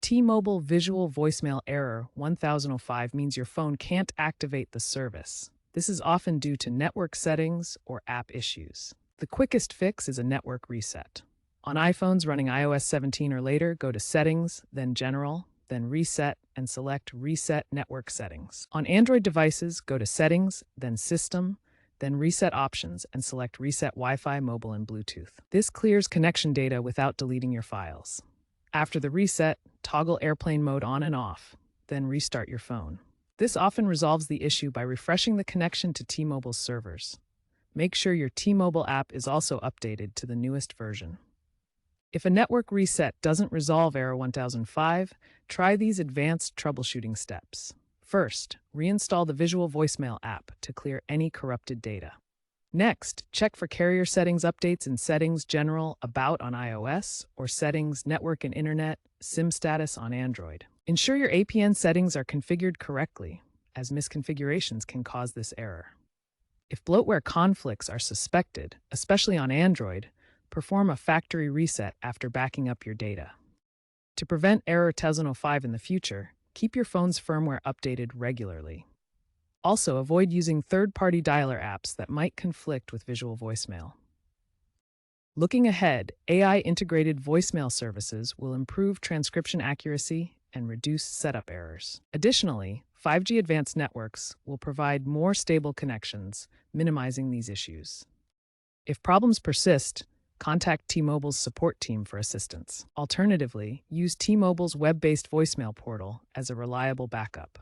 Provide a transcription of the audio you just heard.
T-Mobile Visual Voicemail Error 1005 means your phone can't activate the service. This is often due to network settings or app issues. The quickest fix is a network reset. On iPhones running iOS 17 or later, go to Settings, then General, then Reset, and select Reset Network Settings. On Android devices, go to Settings, then System, then Reset Options, and select Reset Wi-Fi, Mobile, and Bluetooth. This clears connection data without deleting your files. After the reset, toggle airplane mode on and off, then restart your phone. This often resolves the issue by refreshing the connection to T-Mobile's servers. Make sure your T-Mobile app is also updated to the newest version. If a network reset doesn't resolve Error 1005, try these advanced troubleshooting steps. First, reinstall the Visual Voicemail app to clear any corrupted data. Next, check for carrier settings updates in Settings General About on iOS or Settings Network and Internet SIM status on Android. Ensure your APN settings are configured correctly, as misconfigurations can cause this error. If bloatware conflicts are suspected, especially on Android, perform a factory reset after backing up your data. To prevent Error 1005 in the future, keep your phone's firmware updated regularly. Also, avoid using third-party dialer apps that might conflict with Visual Voicemail. Looking ahead, AI-integrated voicemail services will improve transcription accuracy and reduce setup errors. Additionally, 5G advanced networks will provide more stable connections, minimizing these issues. If problems persist, contact T-Mobile's support team for assistance. Alternatively, use T-Mobile's web-based voicemail portal as a reliable backup.